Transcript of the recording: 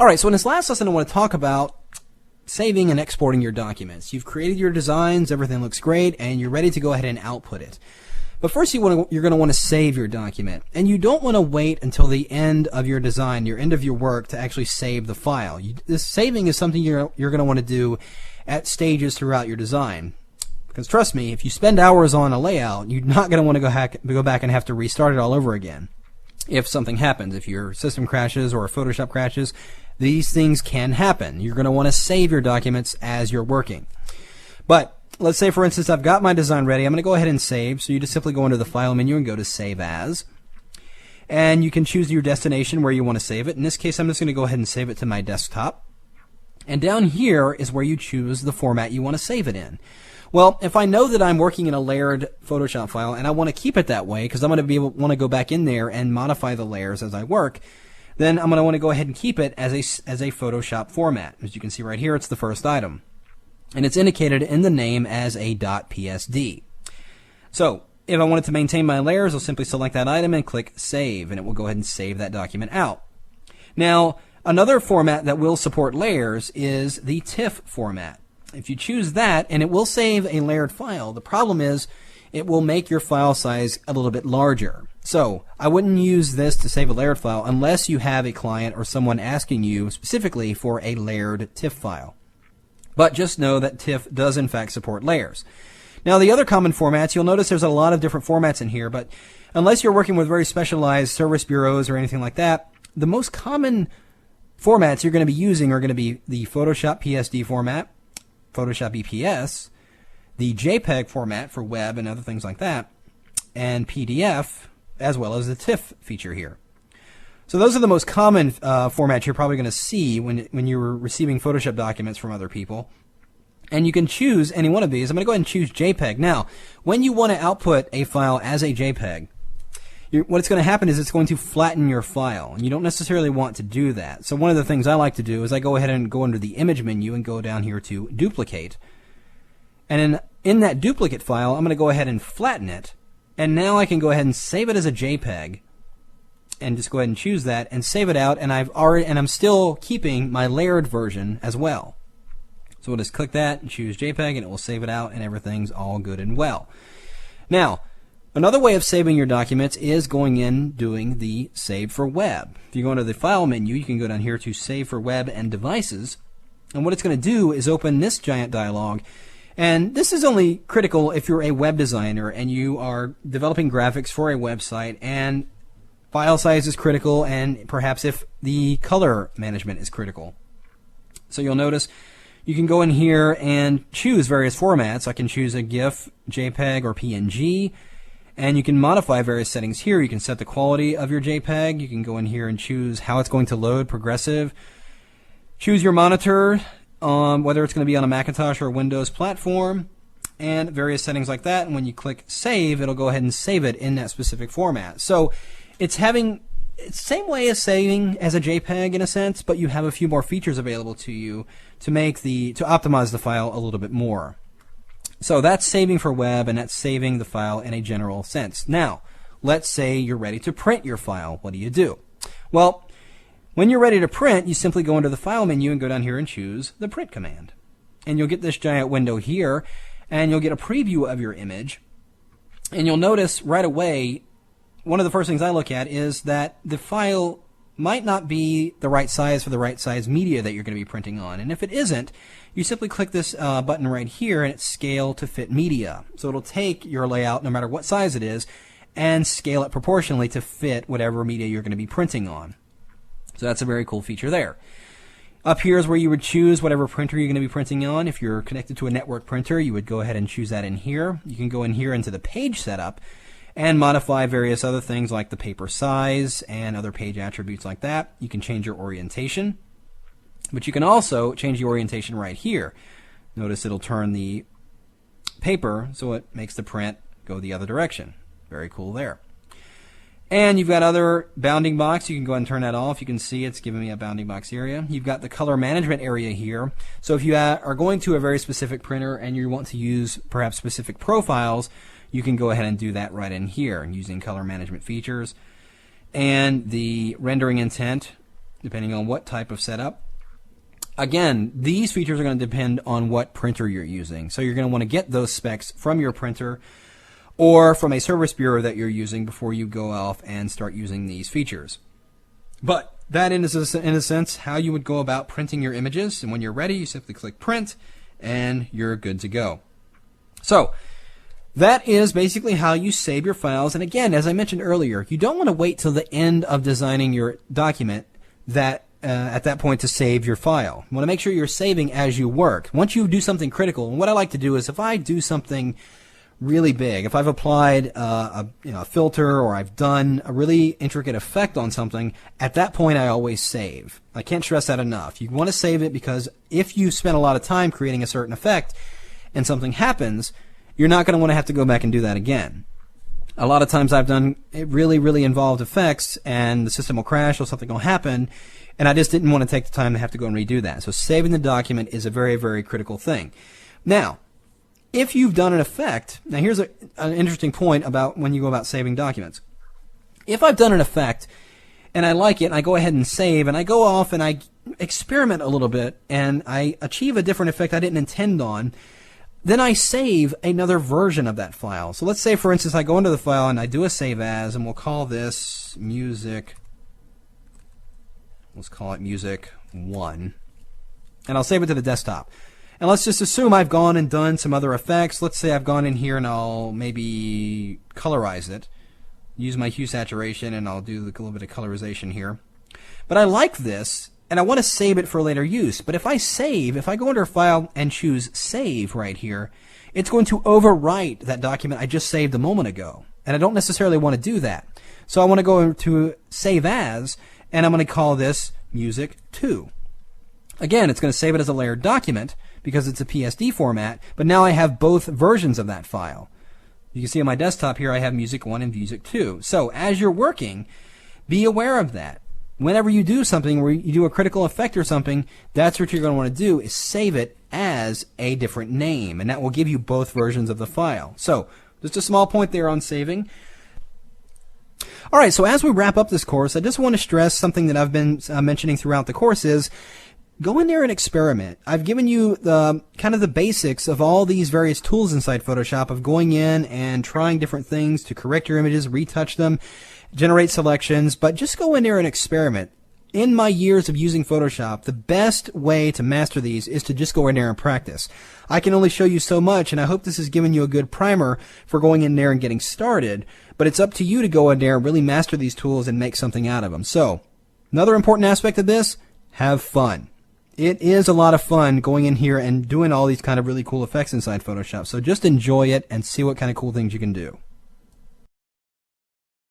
Alright, so in this last lesson I want to talk about saving and exporting your documents. You've created your designs, everything looks great, and you're ready to go ahead and output it. But first you're going to want to save your document. And you don't want to wait until the end of your design, your end of your work, to actually save the file. This saving is something you're going to want to do at stages throughout your design. Because trust me, if you spend hours on a layout, you're not going to want to go back and have to restart it all over again. If something happens, if your system crashes or Photoshop crashes, these things can happen. You're going to want to save your documents as you're working. But let's say, for instance, I've got my design ready. I'm going to go ahead and save. So you just simply go into the File menu and go to Save As. And you can choose your destination where you want to save it. In this case, I'm just going to go ahead and save it to my desktop. And down here is where you choose the format you want to save it in. Well, if I know that I'm working in a layered Photoshop file and I want to keep it that way because I'm going to want to go back in there and modify the layers as I work, then I'm going to want to go ahead and keep it as a Photoshop format. As you can see right here, it's the first item. And it's indicated in the name as a .psd. So if I wanted to maintain my layers, I'll simply select that item and click Save, and it will go ahead and save that document out. Now, another format that will support layers is the TIFF format. If you choose that, and it will save a layered file, the problem is it will make your file size a little bit larger. So I wouldn't use this to save a layered file unless you have a client or someone asking you specifically for a layered TIFF file. But just know that TIFF does in fact support layers. Now the other common formats, you'll notice there's a lot of different formats in here, but unless you're working with very specialized service bureaus or anything like that, the most common formats you're going to be using are going to be the Photoshop PSD format, Photoshop EPS, the JPEG format for web and other things like that, and PDF, as well as the TIFF feature here. So those are the most common formats you're probably going to see when you're receiving Photoshop documents from other people. And you can choose any one of these. I'm going to go ahead and choose JPEG. Now, when you want to output a file as a JPEG, what's going to happen is it's going to flatten your file, and you don't necessarily want to do that. So one of the things I like to do is I go ahead and go under the Image menu and go down here to Duplicate. And in that duplicate file, I'm going to go ahead and flatten it, and now I can go ahead and save it as a JPEG, and just go ahead and choose that and save it out. And I'm still keeping my layered version as well. So we'll just click that and choose JPEG, and it will save it out, and everything's all good and well. Now, another way of saving your documents is going in doing the Save for Web. If you go into the File menu, you can go down here to Save for Web and Devices. And what it's going to do is open this giant dialog. And this is only critical if you're a web designer and you are developing graphics for a website, and file size is critical, and perhaps if the color management is critical. So you'll notice you can go in here and choose various formats. I can choose a GIF, JPEG, or PNG. And you can modify various settings here. You can set the quality of your JPEG. You can go in here and choose how it's going to load, progressive. Choose your monitor, whether it's going to be on a Macintosh or a Windows platform, and various settings like that. And when you click Save, it'll go ahead and save it in that specific format. So it's the same way as saving as a JPEG in a sense, but you have a few more features available to you to optimize the file a little bit more. So that's saving for web, and that's saving the file in a general sense. Now, let's say you're ready to print your file. What do? Well, when you're ready to print, you simply go into the File menu and go down here and choose the Print command. And you'll get this giant window here, and you'll get a preview of your image. And you'll notice right away, one of the first things I look at is that the file might not be the right size for the right size media that you're going to be printing on. And if it isn't, you simply click this button right here, and it's Scale to Fit Media. So it'll take your layout, no matter what size it is, and scale it proportionally to fit whatever media you're going to be printing on. So that's a very cool feature there. Up here is where you would choose whatever printer you're going to be printing on. If you're connected to a network printer, you would go ahead and choose that in here. You can go in here into the page setup and modify various other things like the paper size and other page attributes like that. You can change your orientation, but you can also change the orientation right here. Notice it'll turn the paper so it makes the print go the other direction. Very cool there. And you've got other bounding box. You can go ahead and turn that off. You can see it's giving me a bounding box area. You've got the color management area here. So if you are going to a very specific printer and you want to use perhaps specific profiles, you can go ahead and do that right in here using color management features. And the rendering intent depending on what type of setup. Again, these features are going to depend on what printer you're using. So you're going to want to get those specs from your printer or from a service bureau that you're using before you go off and start using these features. But that is, in a sense, how you would go about printing your images. And when you're ready, you simply click print, and you're good to go. So that is basically how you save your files. And again, as I mentioned earlier, you don't want to wait till the end of designing your document at that point to save your file. You want to make sure you're saving as you work. Once you do something critical, and what I like to do is if I do something really big, if I've applied a filter or I've done a really intricate effect on something, at that point I always save. I can't stress that enough. You want to save it because if you spend a lot of time creating a certain effect and something happens, you're not going to want to have to go back and do that again. A lot of times I've done really, really involved effects and the system will crash or something will happen, and I just didn't want to take the time to have to go and redo that. So saving the document is a very, very critical thing. Now, if you've done an effect, now here's an interesting point about when you go about saving documents. If I've done an effect and I like it and I go ahead and save and I go off and I experiment a little bit and I achieve a different effect I didn't intend on, then I save another version of that file. So let's say, for instance, I go into the file and I do a save as, and we'll call this music. Let's call it music 1. And I'll save it to the desktop. And let's just assume I've gone and done some other effects. Let's say I've gone in here and I'll maybe colorize it. Use my hue saturation and I'll do a little bit of colorization here. But I like this and I want to save it for later use. But if I go under File and choose Save right here, it's going to overwrite that document I just saved a moment ago. And I don't necessarily want to do that. So I want to go into Save As, and I'm going to call this Music 2. Again, it's going to save it as a layered document because it's a PSD format, but now I have both versions of that file. You can see on my desktop here I have Music 1 and Music 2. So as you're working, be aware of that. Whenever you do something where you do a critical effect or something, that's what you're going to want to do is save it as a different name, and that will give you both versions of the file. So just a small point there on saving. All right, so as we wrap up this course, I just want to stress something that I've been mentioning throughout the course is go in there and experiment. I've given you the kind of the basics of all these various tools inside Photoshop of going in and trying different things to correct your images, retouch them, generate selections, but just go in there and experiment. In my years of using Photoshop, the best way to master these is to just go in there and practice. I can only show you so much, and I hope this has given you a good primer for going in there and getting started, but it's up to you to go in there and really master these tools and make something out of them. So, another important aspect of this, have fun. It is a lot of fun going in here and doing all these kind of really cool effects inside Photoshop, so just enjoy it and see what kind of cool things you can do.